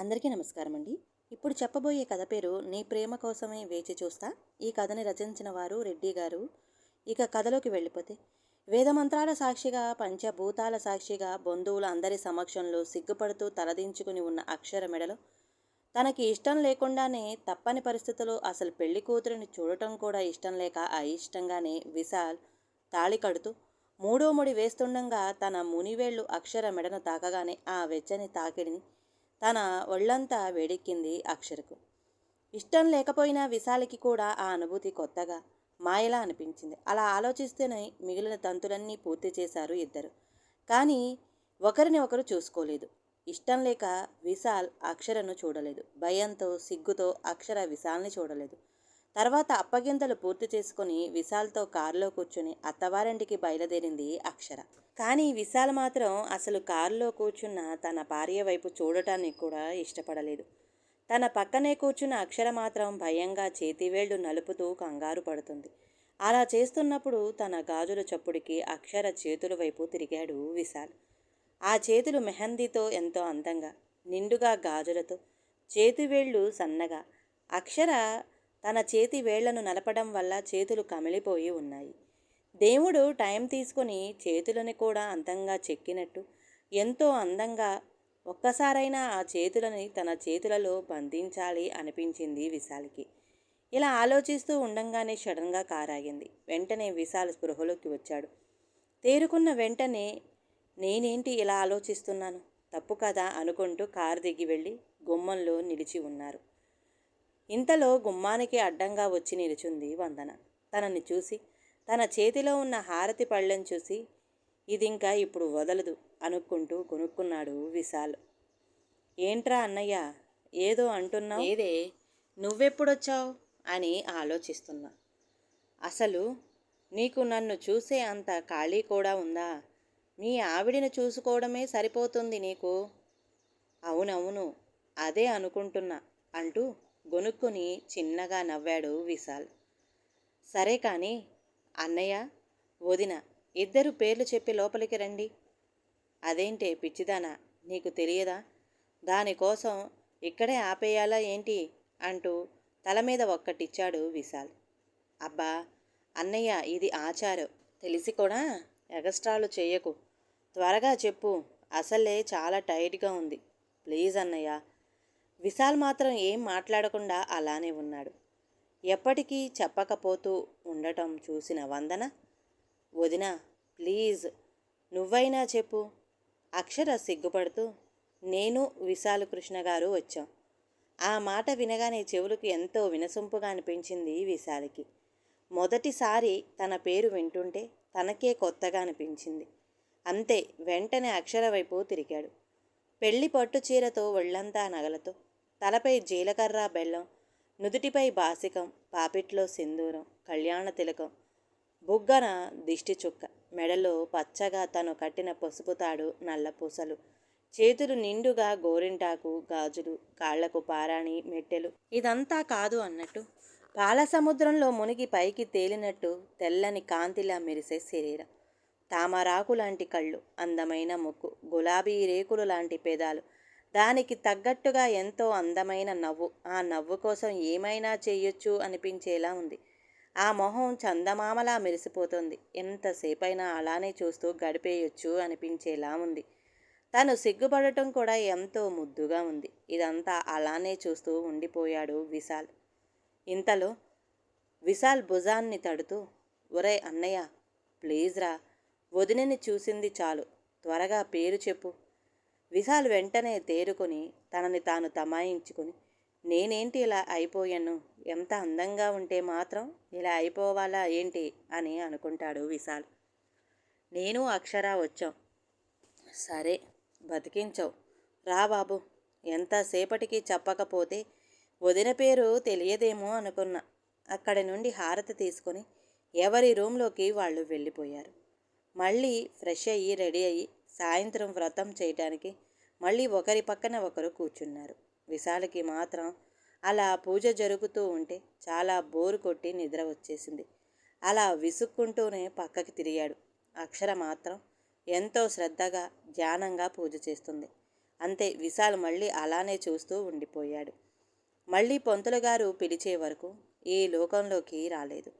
అందరికీ నమస్కారం అండి. ఇప్పుడు చెప్పబోయే కథ పేరు నీ ప్రేమ కోసమే వేచి చూస్తా. ఈ కథని రచించిన వారు రెడ్డి గారు. ఇక కథలోకి వెళ్ళిపోతే, వేదమంత్రాల సాక్షిగా, పంచభూతాల సాక్షిగా, బంధువుల అందరి సమక్షంలో సిగ్గుపడుతూ తలదించుకుని ఉన్న అక్షర మెడలో, తనకి ఇష్టం లేకుండానే తప్పని పరిస్థితుల్లో అసలు పెళ్లి కూతురిని చూడటం కూడా ఇష్టం లేక అయిష్టంగానే విశాల్ తాళి కడుతూ మూడో ముడి వేస్తుండగా తన మునివేళ్లు అక్షర మెడను తాకగానే ఆ వెచ్చని తాకిడిని తన ఒళ్ళంతా వేడెక్కింది అక్షరకు. ఇష్టం లేకపోయినా విశాలికి కూడా ఆ అనుభూతి కొత్తగా, మాయలా అనిపించింది. అలా ఆలోచిస్తూనే మిగిలిన తంతులన్నీ పూర్తి చేశారు ఇద్దరు. కానీ ఒకరిని ఒకరు చూసుకోలేదు. ఇష్టం లేక విశాల్ అక్షరను చూడలేదు. భయంతో, సిగ్గుతో అక్షర విశాల్ని చూడలేదు. తర్వాత అప్పగింతలు పూర్తి చేసుకుని విశాల్తో కారులో కూర్చుని అత్తవారింటికి బయలుదేరింది అక్షర. కానీ విశాల్ మాత్రం అసలు కారులో కూర్చున్న తన భార్య వైపు చూడటానికి కూడా ఇష్టపడలేదు. తన పక్కనే కూర్చున్న అక్షర మాత్రం భయంగా చేతివేళ్లు నలుపుతూ కంగారు పడుతుంది. అలా చేస్తున్నప్పుడు తన గాజుల చప్పుడికి అక్షర చేతుల వైపు తిరిగాడు విశాల్. ఆ చేతులు మెహందీతో ఎంతో అందంగా, నిండుగా గాజులతో, చేతివేళ్లు సన్నగా. అక్షర తన చేతి వేళ్లను నలపడం వల్ల చేతులు కమిలిపోయి ఉన్నాయి. దేవుడు టైం తీసుకుని చేతులని కూడా అందంగా చెక్కినట్టు ఎంతో అందంగా. ఒక్కసారైనా ఆ చేతులని తన చేతులలో బంధించాలి అనిపించింది విశాల్కి. ఇలా ఆలోచిస్తూ ఉండంగానే సడన్గా కారాగింది. వెంటనే విశాల్ స్పృహలోకి వచ్చాడు. తేరుకున్న వెంటనే నేనేంటి ఇలా ఆలోచిస్తున్నాను, తప్పు కదా అనుకుంటూ కారు దిగి వెళ్ళి గుమ్మంలో నిలిచి ఉన్నారు. ఇంతలో గుమ్మానికి అడ్డంగా వచ్చి నిలుచుంది వందన. తనని చూసి, తన చేతిలో ఉన్న హారతి పళ్ళెం చూసి, ఇదింకా ఇప్పుడు వదలదు అనుకుంటూ కొనుక్కున్నాడు విశాల్. ఏంట్రా అన్నయ్య, ఏదో అంటున్నావు? ఏదే, నువ్వెప్పుడొచ్చావు అని ఆలోచిస్తున్నా. అసలు నీకు నన్ను చూసే అంత ఖాళీ కూడా ఉందా? మీ ఆవిడిని చూసుకోవడమే సరిపోతుంది నీకు. అవునవును, అదే అనుకుంటున్నా అంటూ గొనుక్కుని చిన్నగా నవ్వాడు విశాల్. సరే కానీ అన్నయ్య, వదిన ఇద్దరు పేర్లు చెప్పి లోపలికి రండి. అదేంటే పిచ్చిదానా, నీకు తెలియదా? దానికోసం ఇక్కడే ఆపేయాలా ఏంటి అంటూ తల మీద ఒక్కటిచ్చాడు విశాల్. అబ్బా అన్నయ్య, ఇది ఆచారం, తెలిసి కూడా ఎగస్ట్రాలు చెయ్యకు. త్వరగా చెప్పు, అసలే చాలా టైట్గా ఉంది. ప్లీజ్ అన్నయ్య. విశాల్ మాత్రం ఏం మాట్లాడకుండా అలానే ఉన్నాడు. ఎప్పటికీ చెప్పకపోతూ ఉండటం చూసిన వందన, వదినా ప్లీజ్ నువ్వైనా చెప్పు. అక్షర సిగ్గుపడుతూ, నేను విశాల్ కృష్ణ గారు వచ్చాం. ఆ మాట వినగానే చెవులకు ఎంతో వినసొంపుగా అనిపించింది విశాల్కి. మొదటిసారి తన పేరు వింటుంటే తనకే కొత్తగా అనిపించింది. అంతే, వెంటనే అక్షర వైపు తిరిగాడు. పెళ్లి పట్టు చీరతో, ఒళ్ళంతా నగలతో, తలపై జీలకర్ర బెల్లం, నుదుటిపై బాసికం, పాపిట్లో సింధూరం, కళ్యాణ తిలకం, బుగ్గన దిష్టి చుక్క, మెడలో పచ్చగా తను కట్టిన పసుపు తాడు, నల్ల పూసలు, చేతులు నిండుగా గోరింటాకు గాజులు, కాళ్లకు పారాణి మెట్టెలు. ఇదంతా కాదు అన్నట్టు పాల సముద్రంలో మునిగి పైకి తేలినట్టు తెల్లని కాంతిలా మెరిసే శరీరం, తామరాకు లాంటి కళ్ళు, అందమైన ముక్కు, గులాబీ రేకులు లాంటి పెదాలు, దానికి తగ్గట్టుగా ఎంతో అందమైన నవ్వు. ఆ నవ్వు కోసం ఏమైనా చెయ్యొచ్చు అనిపించేలా ఉంది. ఆ మొహం చందమామలా మెరిసిపోతుంది. ఎంతసేపైనా అలానే చూస్తూ గడిపేయొచ్చు అనిపించేలా ఉంది. తను సిగ్గుపడటం కూడా ఎంతో ముద్దుగా ఉంది. ఇదంతా అలానే చూస్తూ ఉండిపోయాడు విశాల్. ఇంతలో విశాల్ భుజాన్ని తడుతూ, ఒరే అన్నయ్య ప్లీజ్ రా, వదినని చూసింది చాలు, త్వరగా పేరు చెప్పు. విశాల్ వెంటనే తేరుకొని తనని తాను తమాయించుకుని, నేనేంటి ఇలా అయిపోయాను, ఎంత అందంగా ఉంటే మాత్రం ఇలా అయిపోవాలా ఏంటి అని అనుకుంటాడు విశాల్. నేను అక్షర వచ్చాం. సరే బతికించావు, రా బాబు. ఎంతసేపటికి చెప్పకపోతే వదిన పేరు తెలియదేమో అనుకున్నా. అక్కడి నుండి హారతి తీసుకొని ఎవరి రూమ్లోకి వాళ్ళు వెళ్ళిపోయారు. మళ్ళీ ఫ్రెష్ అయ్యి రెడీ అయ్యి సాయంత్రం వ్రతం చేయటానికి మళ్ళీ ఒకరి పక్కన ఒకరు కూర్చున్నారు. విశాల్కి మాత్రం అలా పూజ జరుగుతూ ఉంటే చాలా బోరు కొట్టి నిద్ర వచ్చేసింది. అలా విసుక్కుంటూనే పక్కకి తిరిగాడు. అక్షర మాత్రం ఎంతో శ్రద్ధగా ధ్యానంగా పూజ చేస్తుంది. అంతే, విశాల్ మళ్ళీ అలానే చూస్తూ ఉండిపోయాడు. మళ్ళీ పంతులు గారు పిలిచే వరకు ఈ లోకంలోకి రాలేదు.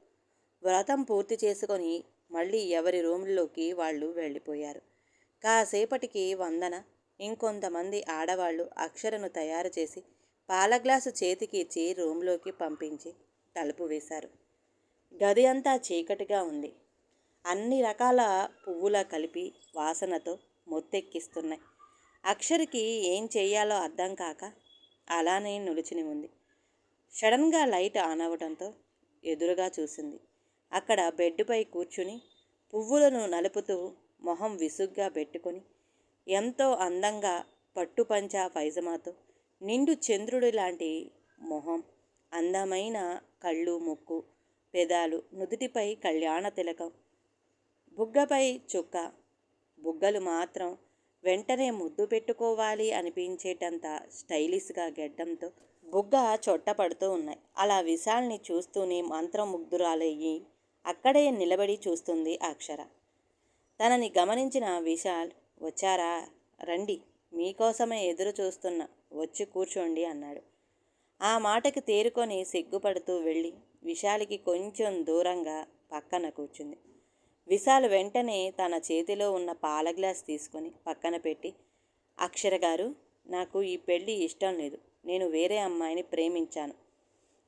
వ్రతం పూర్తి చేసుకొని మళ్ళీ ఎవరి రూమ్లోకి వాళ్ళు వెళ్ళిపోయారు. కాసేపటికి వందన, ఇంకొంతమంది ఆడవాళ్ళు అక్షరను తయారు చేసి పాల గ్లాసు చేతికి ఇచ్చి రూమ్లోకి పంపించి తలుపు వేశారు. గది అంతా చీకటిగా ఉంది. అన్ని రకాల పువ్వుల కలిపి వాసనతో మొత్తెక్కిస్తున్నాయి. అక్షర్కి ఏం చెయ్యాలో అర్థం కాక అలానే నిలుచుని ఉంది. సడన్గా లైట్ ఆన్ అవ్వడంతో ఎదురుగా చూసింది. అక్కడ బెడ్పై కూర్చుని పువ్వులను నలుపుతూ మొహం విసుగ్గా పెట్టుకొని ఎంతో అందంగా పట్టుపంచా పైజమాతో నిండు చంద్రుడి లాంటి మొహం, అందమైన కళ్ళు, ముక్కు, పెదాలు, నుదుటిపై కళ్యాణ తిలకం, బుగ్గపై చుక్క, బుగ్గలు మాత్రం వెంటనే ముద్దు పెట్టుకోవాలి అనిపించేటంత స్టైలిష్గా గెడ్డంతో బుగ్గ చొట్టపడుతూ ఉన్నాయి. అలా విశాల్ని చూస్తూనే మంత్రముగ్ధురాలయ్యి అక్కడే నిలబడి చూస్తుంది అక్షర. తనని గమనించిన విశాల్, వచ్చారా, రండి, మీకోసమే ఎదురు చూస్తున్నా, వచ్చి కూర్చోండి అన్నాడు. ఆ మాటకి తేరుకొని సిగ్గుపడుతూ వెళ్ళి విశాల్కి కొంచెం దూరంగా పక్కన కూర్చుంది. విశాల్ వెంటనే తన చేతిలో ఉన్న పాల గ్లాస్ తీసుకొని పక్కన పెట్టి, అక్షర గారు, నాకు ఈ పెళ్ళి ఇష్టం లేదు. నేను వేరే అమ్మాయిని ప్రేమించాను.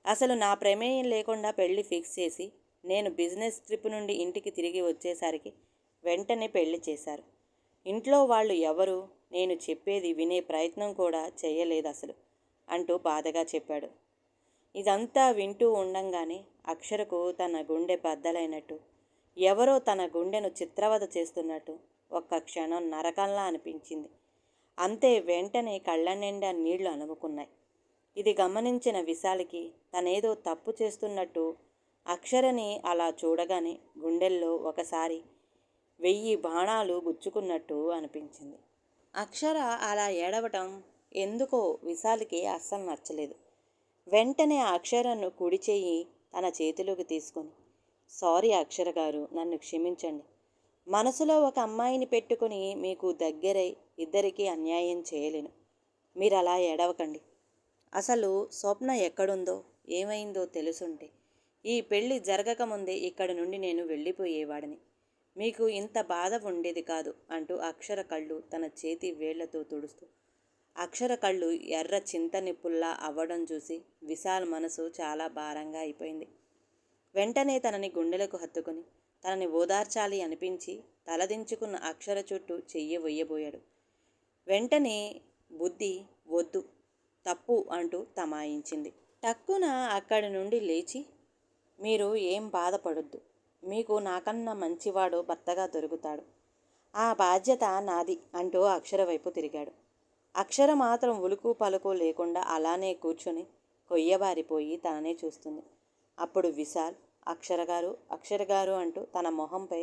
అసలు నా ప్రమేయం లేకుండా పెళ్ళి ఫిక్స్ చేసి నేను బిజినెస్ ట్రిప్ నుండి ఇంటికి తిరిగి వచ్చేసరికి వెంటనే పెళ్లి చేశారు. ఇంట్లో వాళ్ళు ఎవరు నేను చెప్పేది వినే ప్రయత్నం కూడా చేయలేదు అసలు అంటూ బాధగా చెప్పాడు. ఇదంతా వింటూ ఉండంగానే అక్షరకు తన గుండె బద్దలైనట్టు, ఎవరో తన గుండెను చిత్రవద చేస్తున్నట్టు ఒక్క క్షణం నరకంలా అనిపించింది. అంతే, వెంటనే కళ్ళ నిండా నీళ్లు అలుముకున్నాయి. ఇది గమనించిన విశాల్కి తనేదో తప్పు చేస్తున్నట్టు, అక్షరని అలా చూడగానే గుండెల్లో ఒకసారి 1000 బాణాలు గుచ్చుకున్నట్టు అనిపించింది. అక్షర అలా ఏడవటం ఎందుకో విశాల్కి అస్సలు నచ్చలేదు. వెంటనే అక్షరను కుడి చెయ్యి తన చేతిలోకి తీసుకొని, సారీ అక్షర గారు, నన్ను క్షమించండి. మనసులో ఒక అమ్మాయిని పెట్టుకుని మీకు దగ్గరై ఇద్దరికీ అన్యాయం చేయలేను. మీరు అలా ఏడవకండి. అసలు స్వప్న ఎక్కడుందో ఏమైందో తెలుసుంటే ఈ పెళ్ళి జరగకముందే ఇక్కడి నుండి నేను వెళ్ళిపోయేవాడిని. మీకు ఇంత బాధ ఉండేది కాదు అంటూ అక్షర కళ్ళు తన చేతి వేళ్లతో తుడుస్తూ, అక్షర కళ్ళు ఎర్ర చింతనిప్పుల్లా అవ్వడం చూసి విశాల్ మనసు చాలా భారంగా అయిపోయింది. వెంటనే తనని గుండెలకు హత్తుకొని తనని ఓదార్చాలి అనిపించి తలదించుకున్న అక్షర చుట్టూ చెయ్యి వెయ్యబోయాడు. వెంటనే బుద్ధి, వద్దు, తప్పు అంటూ తమాయించింది. టక్కున అక్కడి నుండి లేచి, మీరు ఏం బాధపడొద్దు. మీకు నాకన్నా మంచివాడు భర్తగా దొరుకుతాడు. ఆ బాధ్యత నాది అంటూ అక్షర వైపు తిరిగాడు. అక్షర మాత్రం ఉలుకు పలుకు లేకుండా అలానే కూర్చొని కొయ్యబారిపోయి తననే చూస్తుంది. అప్పుడు విశాల్, అక్షర గారు అంటూ తన మొహంపై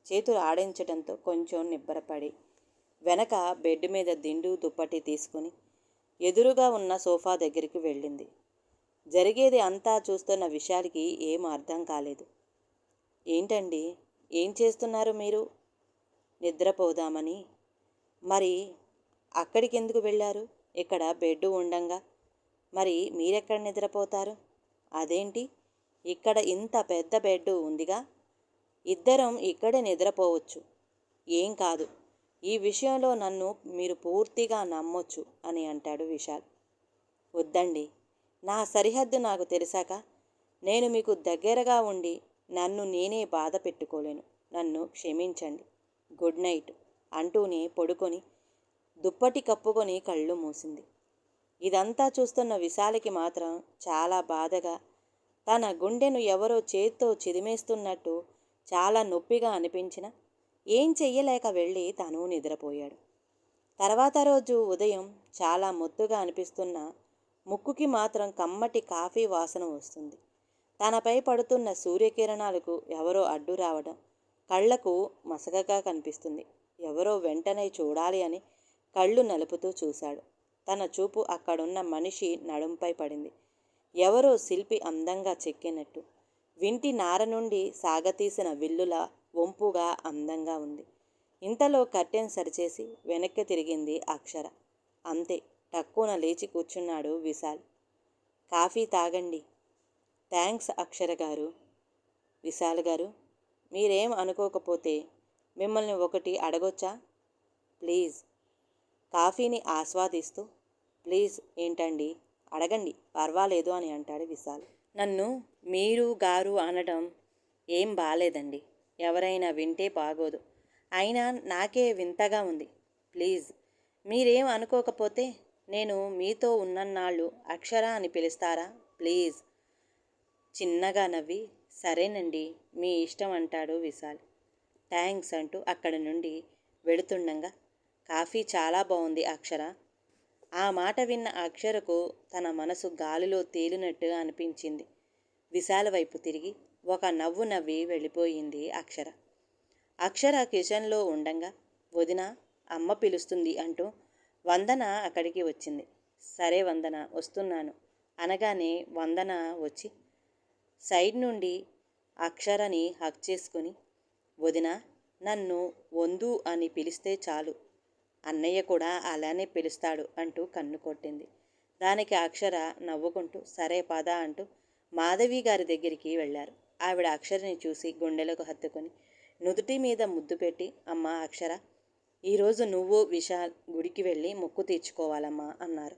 చేతులు ఆడించడంతో కొంచెం నిబ్బరపడి వెనక బెడ్ మీద దిండు దుప్పటి తీసుకుని ఎదురుగా ఉన్న సోఫా దగ్గరికి వెళ్ళింది. జరిగేది అంతా చూస్తున్న విశాల్కి ఏం అర్థం కాలేదు. ఏంటండి, ఏం చేస్తున్నారు మీరు? నిద్రపోదామని. మరి అక్కడికి ఎందుకు వెళ్ళారు? ఇక్కడ బెడ్ ఉండంగా మరి మీరెక్కడ నిద్రపోతారు? అదేంటి, ఇక్కడ ఇంత పెద్ద బెడ్ ఉందిగా, ఇద్దరం ఇక్కడే నిద్రపోవచ్చు. ఏం కాదు, ఈ విషయంలో నన్ను మీరు పూర్తిగా నమ్మొచ్చు అని అంటాడు విశాల్. వద్దండి, నా సరిహద్దు నాకు తెలిసాక నేను మీకు దగ్గరగా ఉండి నన్ను నేనే బాధ పెట్టుకోలేను. నన్ను క్షమించండి. గుడ్ నైట్ అంటూనే పడుకొని దుప్పటి కప్పుకొని కళ్ళు మూసింది. ఇదంతా చూస్తున్న విశాల్కి మాత్రం చాలా బాధగా, తన గుండెను ఎవరో చేత్తో చిదిమేస్తున్నట్టు చాలా నొప్పిగా అనిపించిన ఏం చెయ్యలేక వెళ్ళి తను నిద్రపోయాడు. తర్వాత రోజు ఉదయం చాలా మొత్తుగా అనిపిస్తున్న ముక్కుకి మాత్రం కమ్మటి కాఫీ వాసన వస్తుంది. తనపై పడుతున్న సూర్యకిరణాలకు ఎవరో అడ్డు రావడం కళ్లకు మసకగా కనిపిస్తుంది. ఎవరో వెంటనే చూడాలి అని కళ్ళు నలుపుతూ చూశాడు. తన చూపు అక్కడున్న మనిషి నడుంపై పడింది. ఎవరో శిల్పి అందంగా చెక్కినట్టు వింటి నార నుండి సాగతీసిన విల్లుల వంపుగా అందంగా ఉంది. ఇంతలో కర్టెన్ సరిచేసి వెనక్కి తిరిగింది అక్షర. అంతే, టక్కున లేచి కూర్చున్నాడు విశాల్. కాఫీ తాగండి. థ్యాంక్స్ అక్షర గారు. విశాల్ గారు, మీరేం అనుకోకపోతే మిమ్మల్ని ఒకటి అడగొచ్చా? ప్లీజ్. కాఫీని ఆస్వాదిస్తూ ప్లీజ్ ఏంటండి, అడగండి, పర్వాలేదు అని అంటాడు విశాల్. నన్ను మీరు గారు అనడం ఏం బాలేదండి. ఎవరైనా వింటే బాగోదు. అయినా నాకే వింతగా ఉంది. ప్లీజ్ మీరేం అనుకోకపోతే నేను మీతో ఉన్నన్నాళ్ళు అక్షర అని పిలుస్తారా? ప్లీజ్. చిన్నగా నవ్వి సరేనండి మీ ఇష్టం అంటాడు విశాల్. థ్యాంక్స్ అంటూ అక్కడి నుండి వెళుతుండగా కాఫీ చాలా బాగుంది అక్షర. ఆ మాట విన్న అక్షరకు తన మనసు గాలిలో తేలినట్టుగా అనిపించింది. విశాల వైపు తిరిగి ఒక నవ్వు నవ్వి వెళ్ళిపోయింది అక్షర. అక్షర కిచెన్లో ఉండంగా వదిన, అమ్మ పిలుస్తుంది అంటూ వందన అక్కడికి వచ్చింది. సరే వందన, వస్తున్నాను అనగానే వందన వచ్చి సైడ్ నుండి అక్షరని హక్ చేసుకుని, వదిన, నన్ను వందు అని పిలిస్తే చాలు, అన్నయ్య కూడా అలానే పిలుస్తాడు అంటూ కన్ను కొట్టింది. దానికి అక్షర నవ్వుకుంటూ సరే పద అంటూ మాధవి గారి దగ్గరికి వెళ్ళారు. ఆవిడ అక్షరని చూసి గుండెలకు హత్తుకొని నుదుటి మీద ముద్దు పెట్టి, అమ్మ అక్షర, ఈరోజు నువ్వు విశాల్ గుడికి వెళ్ళి మొక్కు తీర్చుకోవాలమ్మా అన్నారు.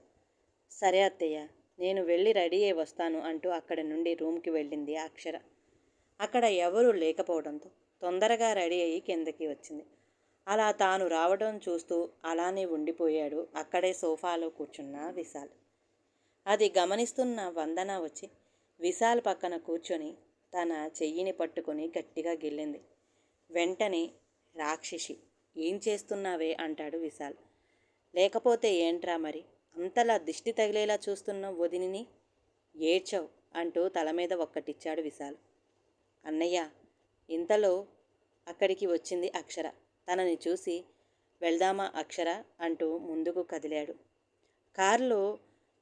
సరే అత్తయ్య, నేను వెళ్ళి రెడీ అయి వస్తాను అంటూ అక్కడి నుండి రూమ్కి వెళ్ళింది అక్షర. అక్కడ ఎవరూ లేకపోవడంతో తొందరగా రెడీ అయ్యి కిందకి వచ్చింది. అలా తాను రావడం చూస్తూ అలానే ఉండిపోయాడు అక్కడే సోఫాలో కూర్చున్న విశాల్. అది గమనిస్తున్న వందన వచ్చి విశాల్ పక్కన కూర్చొని తన చెయ్యిని పట్టుకొని గట్టిగా గిల్లింది. వెంటనే రాక్షసి, ఏం చేస్తున్నావే అంటాడు విశాల్. లేకపోతే ఏంట్రా మరి, అంతలా దిష్టి తగిలేలా చూస్తున్న వదినిని? ఏడ్చవ్ అంటూ తల మీద ఒక్కటిచ్చాడు విశాల్. అన్నయ్య. ఇంతలో అక్కడికి వచ్చింది అక్షర. తనని చూసి వెళ్దామా అక్షర అంటూ ముందుకు కదిలాడు. కారులో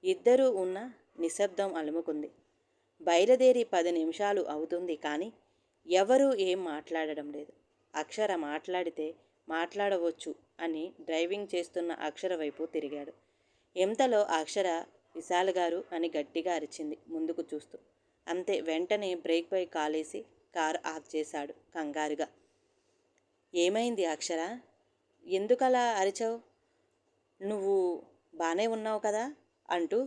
ఇద్దరూ ఉన్న నిశ్శబ్దం అలుముకుంది. బయలుదేరి 10 నిమిషాలు అవుతుంది కానీ ఎవరూ ఏం మాట్లాడడం లేదు. అక్షర మాట్లాడితే మాట్లాడవచ్చు అని డ్రైవింగ్ చేస్తున్న అక్షర వైపు తిరిగాడు. ఇంతలో అక్షర విశాల్ గారు అని గట్టిగా అరిచింది ముందుకు చూస్తూ. అంతే, వెంటనే బ్రేక్ పై కాలేసి కారు ఆఫ్ చేశాడు కంగారుగా. ఏమైంది అక్షర, ఎందుకలా అరిచావు? నువ్వు బానే ఉన్నావు కదా అంటూ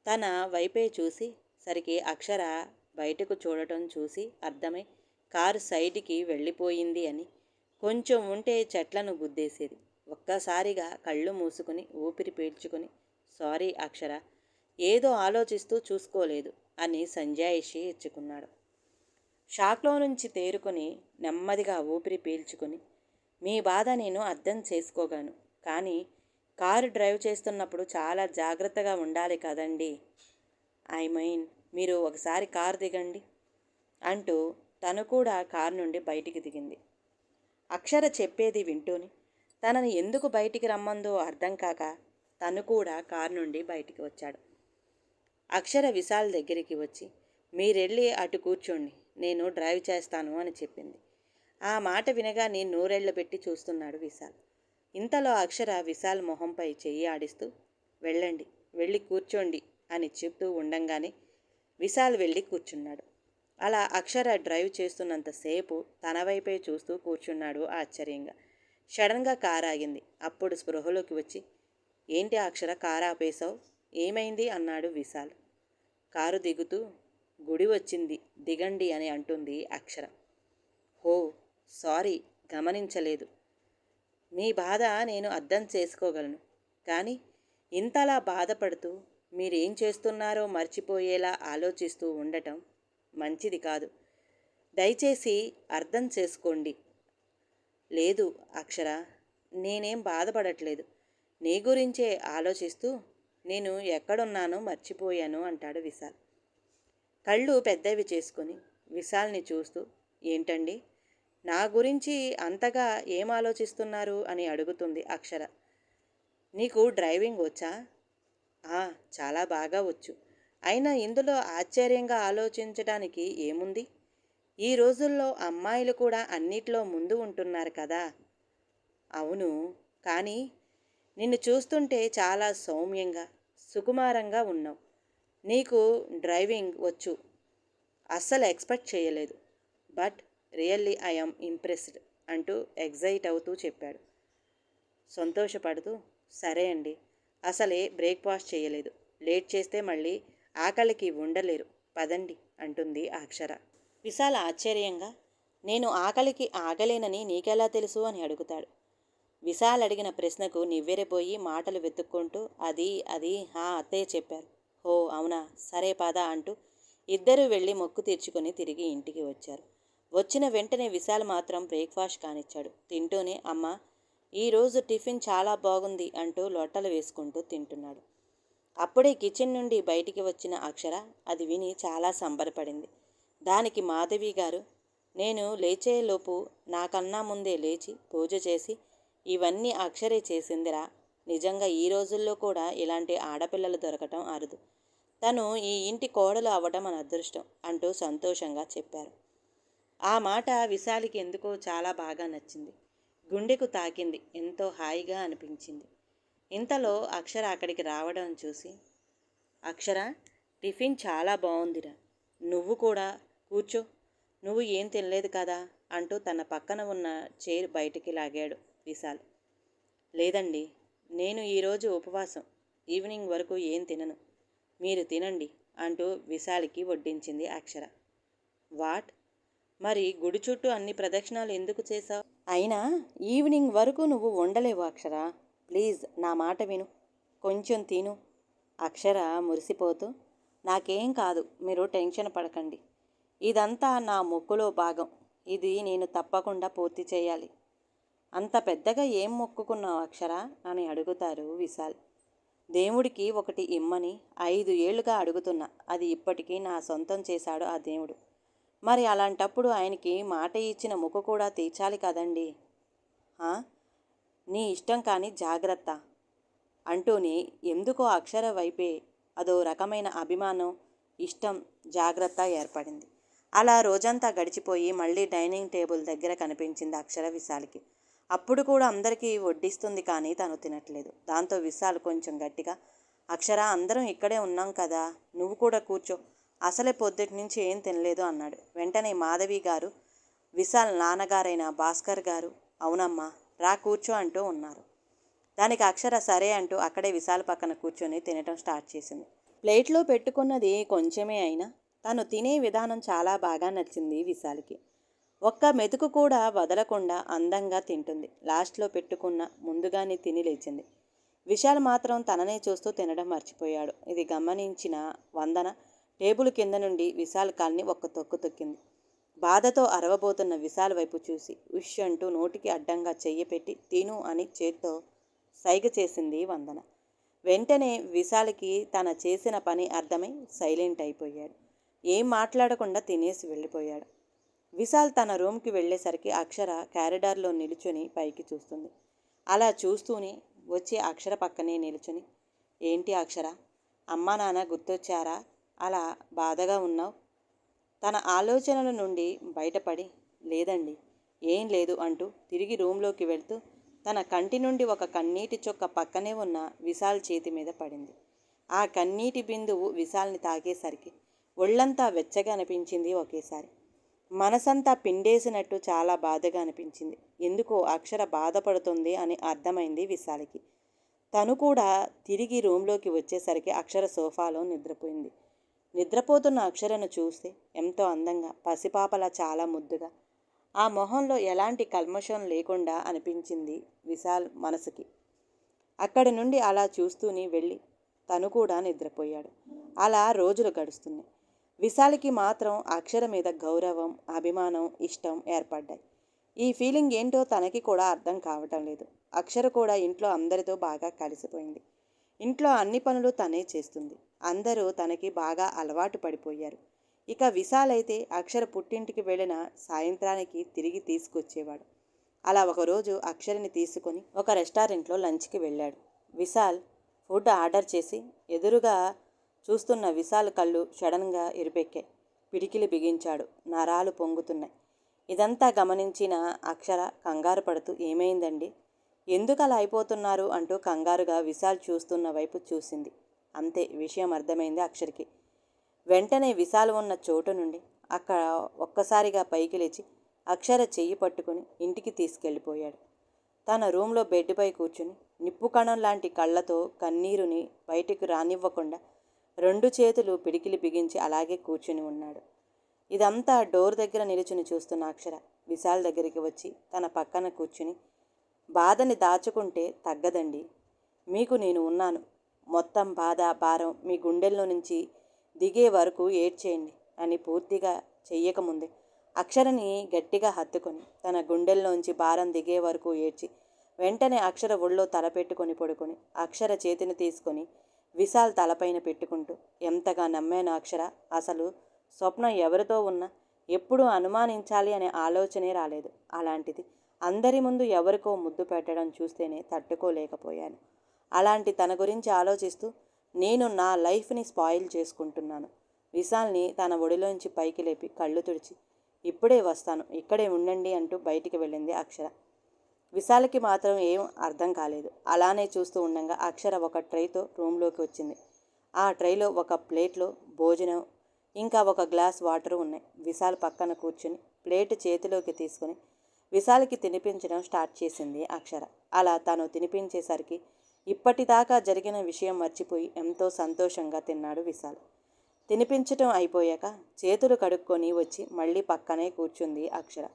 తన వైపే చూసి సరికి అక్షర బయటకు చూడటం చూసి అర్థమై కారు సైడ్కి వెళ్ళిపోయింది అని. కొంచెం ఉంటే చెట్లను గుద్దేసేది. ఒక్కసారిగా కళ్ళు మూసుకుని ఊపిరి పీల్చుకుని సారీ అక్షర, ఏదో ఆలోచిస్తూ చూసుకోలేదు అని సంజాయిషి ఇచ్చుకున్నాడు. షాక్లో నుంచి తేరుకొని నెమ్మదిగా ఊపిరి పీల్చుకుని, మీ బాధ నేను అర్థం చేసుకోగలను, కానీ కారు డ్రైవ్ చేస్తున్నప్పుడు చాలా జాగ్రత్తగా ఉండాలి కదండి. ఐ మీన్, మీరు ఒకసారి కారు దిగండి అంటూ తను కూడా కారు నుండి బయటికి దిగింది. అక్షర చెప్పేది వింటూని తనని ఎందుకు బయటికి రమ్మందో అర్థం కాక తను కూడా కారు నుండి బయటికి వచ్చాడు. అక్షర విశాల్ దగ్గరికి వచ్చి మీరెళ్ళి అటు కూర్చోండి, నేను డ్రైవ్ చేస్తాను అని చెప్పింది. ఆ మాట వినగానే నూరెళ్ల పెట్టి చూస్తున్నాడు విశాల్. ఇంతలో అక్షర విశాల్ మొహంపై చెయ్యి ఆడిస్తూ వెళ్ళండి, వెళ్ళి కూర్చోండి అని చెప్తూ ఉండంగానే విశాల్ వెళ్ళి కూర్చున్నాడు. అలా అక్షర డ్రైవ్ చేస్తున్నంతసేపు తన వైపే చూస్తూ కూర్చున్నాడు ఆశ్చర్యంగా. సడన్గా కారు ఆగింది. అప్పుడు స్పృహలోకి వచ్చి ఏంటి అక్షర, కారు ఆపేశావు, ఏమైంది అన్నాడు విశాల్. కారు దిగుతూ గుడి వచ్చింది దిగండి అని అంటుంది అక్షర. హో సారీ, గమనించలేదు. మీ బాధ నేను అర్థం చేసుకోగలను, కానీ ఇంతలా బాధపడుతూ మీరేం చేస్తున్నారో మర్చిపోయేలా ఆలోచిస్తూ ఉండటం మంచిది కాదు. దయచేసి అర్థం చేసుకోండి. లేదు అక్షర, నేనేం బాధపడట్లేదు. నీ గురించే ఆలోచిస్తూ నేను ఎక్కడున్నానో మర్చిపోయాను అంటాడు విశాల్. కళ్ళు పెద్దవి చేసుకొని విశాల్ని చూస్తూ ఏంటండి, నా గురించి అంతగా ఏం ఆలోచిస్తున్నారు అని అడుగుతుంది అక్షర. నీకు డ్రైవింగ్ వచ్చా? చాలా బాగా వచ్చు. అయినా ఇందులో ఆశ్చర్యంగా ఆలోచించడానికి ఏముంది? ఈ రోజుల్లో అమ్మాయిలు కూడా అన్నిట్లో ముందు ఉంటున్నారు కదా. అవును, కానీ నిన్ను చూస్తుంటే చాలా సౌమ్యంగా, సుకుమారంగా ఉన్నావు. నీకు డ్రైవింగ్ వచ్చు. అస్సలు ఎక్స్పెక్ట్ చేయలేదు. బట్ రియల్లీ ఐఎమ్ ఇంప్రెస్డ్ అంటూ ఎగ్జైట్ అవుతూ చెప్పాడు. సంతోషపడుతూ, సరే అండి, అసలే బ్రేక్ఫాస్ట్ చేయలేదు. లేట్ చేస్తే మళ్ళీ ఆకలికి ఉండలేరు. పదండి అంటుంది అక్షర. విశాల్ ఆశ్చర్యంగా, నేను ఆకలికి ఆగలేనని నీకెలా తెలుసు అని అడుగుతాడు. విశాల్ అడిగిన ప్రశ్నకు నివ్వెరపోయి మాటలు వెతుక్కుంటూ, అది అత్తయ్య చెప్పారు. ఓ అవునా, సరే పద అంటూ ఇద్దరూ వెళ్ళి మొక్కు తీర్చుకొని తిరిగి ఇంటికి వచ్చారు. వచ్చిన వెంటనే విశాల్ మాత్రం బ్రేక్ఫాస్ట్ కానిచ్చాడు. తింటూనే, అమ్మ ఈరోజు టిఫిన్ చాలా బాగుంది అంటూ లొట్టలు వేసుకుంటూ తింటున్నాడు. అప్పుడే కిచెన్ నుండి బయటికి వచ్చిన అక్షర అది విని చాలా సంబరపడింది. దానికి మాధవి గారు, నేను లేచేలోపు నాకన్నా ముందే లేచి పూజ చేసి ఇవన్నీ అక్షరే చేసిందిరా. నిజంగా ఈ రోజుల్లో కూడా ఇలాంటి ఆడపిల్లలు దొరకటం అరుదు. తను ఈ ఇంటి కోడలు అవ్వటం మన అదృష్టం అంటూ సంతోషంగా చెప్పారు. ఆ మాట విశాలికి ఎందుకో చాలా బాగా నచ్చింది. గుండెకు తాకింది. ఎంతో హాయిగా అనిపించింది. ఇంతలో అక్షర అక్కడికి రావడం చూసి, అక్షర, టిఫిన్ చాలా బాగుందిరా, నువ్వు కూడా కూర్చో, నువ్వు ఏం తినలేదు కదా అంటూ తన పక్కన ఉన్న చైర్ బయటికి లాగాడు విశాల్. లేదండి, నేను ఈరోజు ఉపవాసం, ఈవినింగ్ వరకు ఏం తినను, మీరు తినండి అంటూ విశాల్కి వడ్డించింది అక్షర. వాట్, మరి గుడి చుట్టూ అన్ని ప్రదక్షిణాలు ఎందుకు చేశావు? అయినా ఈవినింగ్ వరకు నువ్వు ఉండలేవు అక్షర, ప్లీజ్ నా మాట విను, కొంచెం తిను. అక్షర మురిసిపోతూ, నాకేం కాదు, మీరు టెన్షన్ పడకండి, ఇదంతా నా మొక్కులో భాగం, ఇది నేను తప్పకుండా పూర్తి చేయాలి. అంత పెద్దగా ఏం మొక్కుకున్నావు అక్షర అని అడుగుతారు విశాల్. దేవుడికి ఒకటి ఇమ్మని 5 ఏళ్లుగా అడుగుతున్నా, అది ఇప్పటికీ నా సొంతం చేశాడు ఆ దేవుడు. మరి అలాంటప్పుడు ఆయనకి మాట ఇచ్చిన మొక్కు కూడా తీర్చాలి కదండి. నీ ఇష్టం కానీ జాగ్రత్త అంటూనే ఎందుకో అక్షర వైపే అదో రకమైన అభిమానం, ఇష్టం, జాగ్రత్త ఏర్పడింది. అలా రోజంతా గడిచిపోయి మళ్ళీ డైనింగ్ టేబుల్ దగ్గర కనిపించింది అక్షర విశాల్కి. అప్పుడు కూడా అందరికీ వడ్డిస్తుంది కానీ తను తినట్లేదు. దాంతో విశాల్ కొంచెం గట్టిగా, అక్షర, అందరం ఇక్కడే ఉన్నాం కదా, నువ్వు కూడా కూర్చో, అసలే పొద్దుటి నుంచి ఏం తినలేదు అన్నాడు. వెంటనే మాధవి గారు, విశాల్ నాన్నగారైన భాస్కర్ గారు, అవునమ్మా రా కూర్చో అంటూ ఉన్నారు. దానికి అక్షర సరే అంటూ అక్కడే విశాల్ పక్కన కూర్చొని తినటం స్టార్ట్ చేసింది. ప్లేట్లో పెట్టుకున్నది కొంచెమే అయినా తను తినే విధానం చాలా బాగా నచ్చింది విశాల్కి. ఒక్క మెతుకు కూడా వదలకుండా అందంగా తింటుంది. లాస్ట్లో పెట్టుకున్న ముందుగానే తిని లేచింది. విశాల్ మాత్రం తననే చూస్తూ తినడం మర్చిపోయాడు. ఇది గమనించిన వందన టేబుల్ కింద నుండి విశాల్ కాల్ని ఒక్క తొక్కు తొక్కింది. బాధతో అరవబోతున్న విశాల్ వైపు చూసి ఉష్ అంటూ నోటికి అడ్డంగా చెయ్యి పెట్టి తిను అని చేత్తో సైగ చేసింది వందన. వెంటనే విశాల్కి తన చేసిన పని అర్థమై సైలెంట్ అయిపోయాడు. ఏం మాట్లాడకుండా తినేసి వెళ్ళిపోయాడు. విశాల్ తన రూమ్కి వెళ్ళేసరికి అక్షర కారిడార్లో నిలుచుని పైకి చూస్తుంది. అలా చూస్తూనే వచ్చి అక్షర పక్కనే నిలుచుని, ఏంటి అక్షర, అమ్మా నాన్న గుర్తొచ్చారా, అలా బాధగా ఉన్నావు? తన ఆలోచనల నుండి బయటపడి, లేదండి, ఏం లేదు అంటూ తిరిగి రూమ్లోకి వెళ్తూ తన కంటి నుండి ఒక కన్నీటి చుక్క పక్కనే ఉన్న విశాల్ చేతి మీద పడింది. ఆ కన్నీటి బిందువు విశాల్ని తాకేసరికి ఒళ్ళంతా వెచ్చగా అనిపించింది. ఒకేసారి మనసంతా పిండేసినట్టు చాలా బాధగా అనిపించింది. ఎందుకో అక్షర బాధపడుతుంది అని అర్థమైంది విశాల్కి. తను కూడా తిరిగి రూమ్లోకి వచ్చేసరికి అక్షర సోఫాలో నిద్రపోయింది. నిద్రపోతున్న అక్షరను చూస్తే ఎంతో అందంగా, పసిపాపలా చాలా ముద్దుగా, ఆ మొహంలో ఎలాంటి కల్మషం లేకుండా అనిపించింది విశాల్ మనసుకి. అక్కడి నుండి అలా చూస్తూనే వెళ్ళి తను కూడా నిద్రపోయాడు. అలా రోజులు గడుస్తున్నాయి. విశాల్కి మాత్రం అక్షర మీద గౌరవం, అభిమానం, ఇష్టం ఏర్పడ్డాయి. ఈ ఫీలింగ్ ఏంటో తనకి కూడా అర్థం కావటం లేదు. అక్షర కూడా ఇంట్లో అందరితో బాగా కలిసిపోయింది. ఇంట్లో అన్ని పనులు తనే చేస్తుంది. అందరూ తనకి బాగా అలవాటు పడిపోయారు. ఇక విశాల్ అయితే అక్షర పుట్టింటికి వెళ్ళిన సాయంత్రానికి తిరిగి తీసుకొచ్చేవాడు. అలా ఒకరోజు అక్షరని తీసుకొని ఒక రెస్టారెంట్లో లంచ్కి వెళ్ళాడు. విశాల్ ఫుడ్ ఆర్డర్ చేసి ఎదురుగా చూస్తున్న విశాల్ కళ్ళు సడన్గా ఎరుపెక్కాయి. పిడికిలి బిగించాడు. నరాలు పొంగుతున్నాయి. ఇదంతా గమనించిన అక్షర కంగారు పడుతూ, ఏమైందండి, ఎందుకు అలా అయిపోతున్నారు అంటూ కంగారుగా విశాల్ చూస్తున్న వైపు చూసింది. అంతే, విషయం అర్థమైంది అక్షర్కి. వెంటనే విశాల్ ఉన్న చోటు నుండి అక్కడ ఒక్కసారిగా పైకి లేచి అక్షర చెయ్యి పట్టుకుని ఇంటికి తీసుకెళ్ళిపోయాడు. తన రూమ్లో బెడ్పై కూర్చుని నిప్పు కణం లాంటి కళ్ళతో కన్నీరుని బయటికి రానివ్వకుండా 2 చేతులు పిడికిలి బిగించి అలాగే కూర్చుని ఉన్నాడు. ఇదంతా డోర్ దగ్గర నిలుచుని చూస్తున్న అక్షర విశాల్ దగ్గరికి వచ్చి తన పక్కన కూర్చుని, బాధని దాచుకుంటే తగ్గదండి, మీకు నేను ఉన్నాను, మొత్తం బాధ భారం మీ గుండెల్లో నుంచి దిగే వరకు ఏడ్చేయండి అని పూర్తిగా చెయ్యకముందే అక్షరని గట్టిగా హత్తుకొని తన గుండెల్లోంచి భారం దిగే వరకు ఏడ్చి వెంటనే అక్షర ఒళ్ళో తలపెట్టుకొని పడుకొని అక్షర చేతిని తీసుకొని విశాల్ తలపైన పెట్టుకుంటూ, ఎంతగా నమ్మాను అక్షర, అసలు స్వప్నం ఎవరితో ఉన్నా ఎప్పుడూ అనుమానించాలి అనే ఆలోచనే రాలేదు. అలాంటిది అందరి ముందు ఎవరికో ముద్దు పెట్టడం చూస్తేనే తట్టుకోలేకపోయాను. అలాంటి తన గురించి ఆలోచిస్తూ నేను నా లైఫ్ని స్పాయిల్ చేసుకుంటున్నాను. విశాల్ని తన ఒడిలోంచి పైకి లేపి కళ్ళు తుడిచి, ఇప్పుడే వస్తాను, ఇక్కడే ఉండండి అంటూ బయటికి వెళ్ళింది అక్షర. విశాల్కి మాత్రం ఏం అర్థం కాలేదు. అలానే చూస్తూ ఉండగా అక్షర ఒక ట్రైతో రూమ్లోకి వచ్చింది. ఆ ట్రైలో ఒక ప్లేట్లో భోజనం ఇంకా ఒక గ్లాస్ వాటర్ ఉన్నాయి. విశాల్ పక్కన కూర్చుని ప్లేట్ చేతిలోకి తీసుకొని విశాల్కి తినిపించడం స్టార్ట్ చేసింది అక్షర. అలా తను తినిపించేసరికి ఇప్పటిదాకా జరిగిన విషయం మర్చిపోయి ఎంతో సంతోషంగా తిన్నాడు విశాల్. తినిపించటం అయిపోయాక చేతులు కడుక్కొని వచ్చి మళ్ళీ పక్కనే కూర్చుంది అక్షర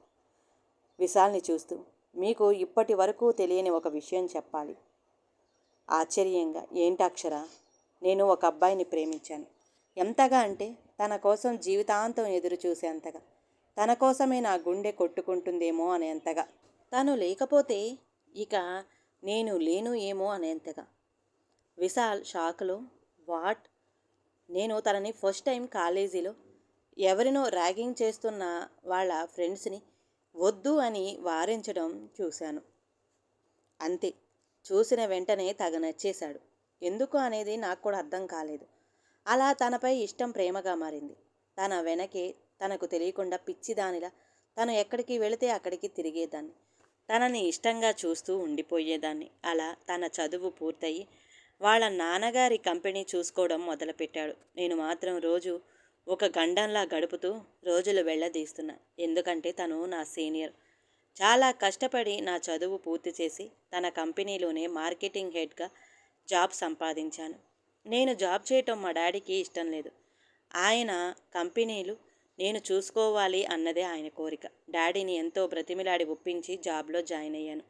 విశాల్ని చూస్తూ. మీకు ఇప్పటి వరకు తెలియని ఒక విషయం చెప్పాలి. ఆశ్చర్యంగా, ఏంటి అక్షర? నేను ఒక అబ్బాయిని ప్రేమించాను. ఎంతగా అంటే తన కోసం జీవితాంతం ఎదురు చూసేంతగా, తన కోసమే నా గుండె కొట్టుకుంటుందేమో అనేంతగా, తను లేకపోతే ఇక నేను లేను ఏమో అనేంతగా. విశాల్ షాక్లో, వాట్? నేను తనని ఫస్ట్ టైం కాలేజీలో ఎవరినో ర్యాగింగ్ చేస్తున్న వాళ్ళ ఫ్రెండ్స్ని వద్దు అని వారించడం చూశాను. అంతే. చూసిన వెంటనే తెగ నచ్చేశాడు. ఎందుకు అనేది నాకు కూడా అర్థం కాలేదు. అలా తనపై ఇష్టం ప్రేమగా మారింది. తన వెనకే తనకు తెలియకుండా పిచ్చిదానిలా తను ఎక్కడికి వెళితే అక్కడికి తిరిగేదాన్ని. తనని ఇష్టంగా చూస్తూ ఉండిపోయేదాన్ని. అలా తన చదువు పూర్తయి వాళ్ళ నాన్నగారి కంపెనీ చూసుకోవడం మొదలుపెట్టాడు. నేను మాత్రం రోజు ఒక గండంలా గడుపుతూ రోజులు వెళ్ళదీస్తున్నా. ఎందుకంటే తను నా సీనియర్. చాలా కష్టపడి నా చదువు పూర్తి చేసి తన కంపెనీలోనే మార్కెటింగ్ హెడ్గా జాబ్ సంపాదించాను. నేను జాబ్ చేయటం మా డాడీకి ఇష్టం లేదు. ఆయన కంపెనీలు నేను చూసుకోవాలి అన్నదే ఆయన కోరిక. డాడీని ఎంతో బ్రతిమిలాడి ఒప్పించి జాబ్లో జాయిన్ అయ్యాను.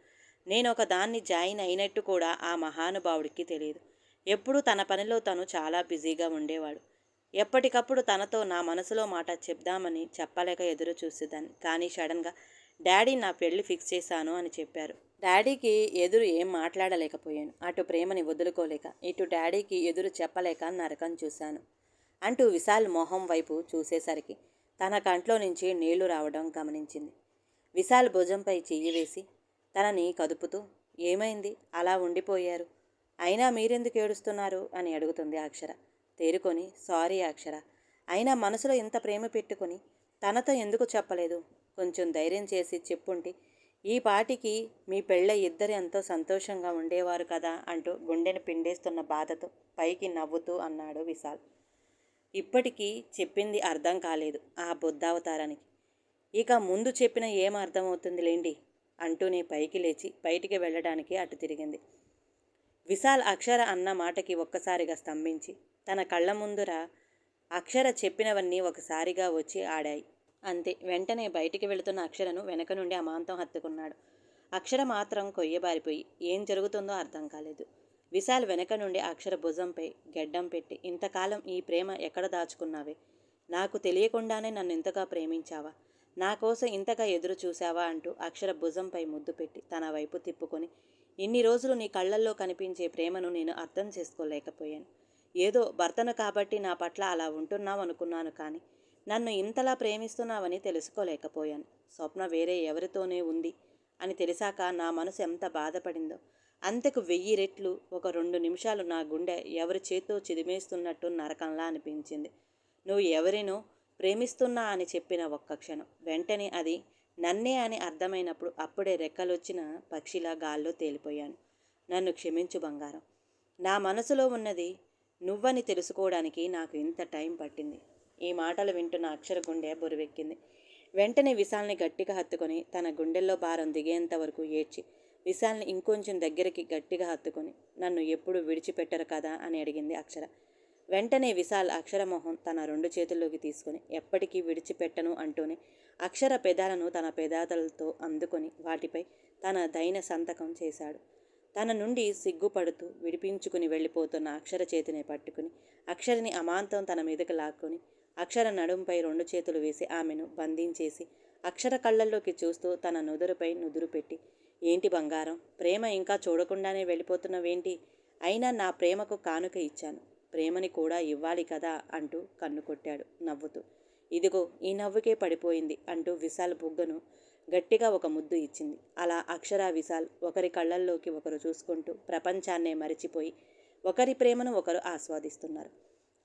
నేను ఒక దాన్ని జాయిన్ అయినట్టు కూడా ఆ మహానుభావుడికి తెలియదు. ఎప్పుడూ తన పనిలో తను చాలా బిజీగా ఉండేవాడు. ఎప్పటికప్పుడు తనతో నా మనసులో మాట చెప్దామని చెప్పలేక ఎదురు చూసేదాన్ని. కానీ సడన్గా డాడీ నా పెళ్లి ఫిక్స్ చేశాను అని చెప్పారు. డాడీకి ఎదురు ఏం మాట్లాడలేకపోయాను. అటు ప్రేమని వదులుకోలేక, ఇటు డాడీకి ఎదురు చెప్పలేక నరకం చూశాను అంటూ విశాల్ మొహం వైపు చూసేసరికి తన కంట్లో నుంచి నీళ్లు రావడం గమనించింది. విశాల్ భుజంపై చెయ్యి వేసి తనని కదుపుతూ, ఏమైంది అలా ఉండిపోయారు? అయినా మీరెందుకు ఏడుస్తున్నారు అని అడుగుతుంది అక్షర. తేరుకొని, సారీ అక్షర, అయినా మనసులో ఇంత ప్రేమ పెట్టుకొని తనతో ఎందుకు చెప్పలేదు? కొంచెం ధైర్యం చేసి చెప్పుంటే ఈ పాటికి మీ పెళ్ళ ఇద్దరు ఎంతో సంతోషంగా ఉండేవారు కదా అంటూ గుండెను పిండేస్తున్న బాధతో పైకి నవ్వుతూ అన్నాడు విశాల్. ఇప్పటికీ చెప్పింది అర్థం కాలేదు ఆ బుద్ధావతారానికి. ఇక ముందు చెప్పిన ఏం అర్థమవుతుంది లేండి అంటూనే పైకి లేచి బయటికి వెళ్ళడానికి అటు తిరిగింది. విశాల్ అక్షర అన్న మాటకి ఒక్కసారిగా స్తంభించి తన కళ్ళ ముందర అక్షర చెప్పినవన్నీ ఒకసారిగా వచ్చి ఆడాయి. అంతే. వెంటనే బయటికి వెళుతున్న అక్షరను వెనక నుండి అమాంతం హత్తుకున్నాడు. అక్షర మాత్రం కొయ్యబారిపోయి ఏం జరుగుతుందో అర్థం కాలేదు. విశాల్ వెనక నుండి అక్షర భుజంపై గెడ్డం పెట్టి, ఇంతకాలం ఈ ప్రేమ ఎక్కడ దాచుకున్నావే? నాకు తెలియకుండానే నన్ను ఇంతగా ప్రేమించావా? నా కోసం ఇంతగా ఎదురు చూశావా అంటూ అక్షర భుజంపై ముద్దు పెట్టి తన వైపు తిప్పుకొని, ఇన్ని రోజులు నీ కళ్ళల్లో కనిపించే ప్రేమను నేను అర్థం చేసుకోలేకపోయాను. ఏదో భర్తను కాబట్టి నా పట్ల అలా ఉంటున్నావు అనుకున్నాను, కానీ నన్ను ఇంతలా ప్రేమిస్తున్నావని తెలుసుకోలేకపోయాను. స్వప్న వేరే ఎవరితోనే ఉంది అని తెలిసాక నా మనసు ఎంత బాధపడిందో అంతకు 1000 రెట్లు. ఒక 2 నిమిషాలు నా గుండె ఎవరి చేత్తో చిదిమేస్తున్నట్టు నరకంలా అనిపించింది. నువ్వు ఎవరినో ప్రేమిస్తున్నా అని చెప్పిన ఒక్క క్షణం వెంటనే అది నన్నే అని అర్థమైనప్పుడు అప్పుడే రెక్కలొచ్చిన పక్షిలా గాల్లో తేలిపోయాను. నన్ను క్షమించు బంగారం. నా మనసులో ఉన్నది నువ్వని తెలుసుకోవడానికి నాకు ఇంత టైం పట్టింది. ఈ మాటలు వింటున్న అక్షర గుండె బరువెక్కింది. వెంటనే విశాల్ని గట్టిగా హత్తుకొని తన గుండెల్లో భారం దిగేంత వరకు ఏడ్చి విశాల్ని ఇంకొంచెం దగ్గరికి గట్టిగా హత్తుకొని నన్ను ఎప్పుడు విడిచిపెట్టరు కదా అని అడిగింది అక్షర. వెంటనే విశాల్ అక్షర మొహం తన 2 చేతుల్లోకి తీసుకొని ఎప్పటికీ విడిచిపెట్టను అంటూనే అక్షర పెదాలను తన పెదాలతో అందుకొని వాటిపై తన దైన సంతకం చేశాడు. తన నుండి సిగ్గుపడుతూ విడిపించుకుని వెళ్ళిపోతున్న అక్షర చేతిని పట్టుకుని అక్షరని అమాంతం తన మీదకి లాక్కొని అక్షర నడుంపై 2 చేతులు వేసి ఆమెను బంధించేసి అక్షర కళ్ళల్లోకి చూస్తూ తన నుదురుపై నుదురు పెట్టి, ఏంటి బంగారం, ప్రేమ ఇంకా చూడకుండానే వెళ్ళిపోతున్నవేంటి? అయినా నా ప్రేమకు కానుక ఇచ్చాను, ప్రేమని కూడా ఇవ్వాలి కదా అంటూ కన్ను కొట్టాడు నవ్వుతూ. ఇదిగో ఈ నవ్వుకే పడిపోయింది అంటూ విశాల్ బుగ్గను గట్టిగా ఒక ముద్దు ఇచ్చింది. అలా అక్షర విశాల్ ఒకరి కళ్ళల్లోకి ఒకరు చూసుకుంటూ ప్రపంచాన్నే మరిచిపోయి ఒకరి ప్రేమను ఒకరు ఆస్వాదిస్తున్నారు.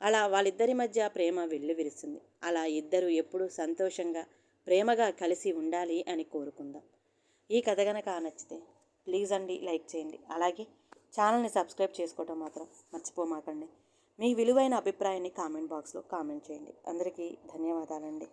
అలా వాళ్ళిద్దరి మధ్య ప్రేమ వెల్లివిరిసింది. అలా ఇద్దరు ఎప్పుడూ సంతోషంగా ప్రేమగా కలిసి ఉండాలి అని కోరుకుందాం. ఈ కథ గనక నచ్చితే ప్లీజ్ అండి లైక్ చేయండి. అలాగే ఛానల్ని సబ్స్క్రైబ్ చేసుకోవడం మాత్రం మర్చిపోమాకండి. మీ విలువైన అభిప్రాయాన్ని కామెంట్ బాక్స్లో కామెంట్ చేయండి. అందరికీ ధన్యవాదాలండి.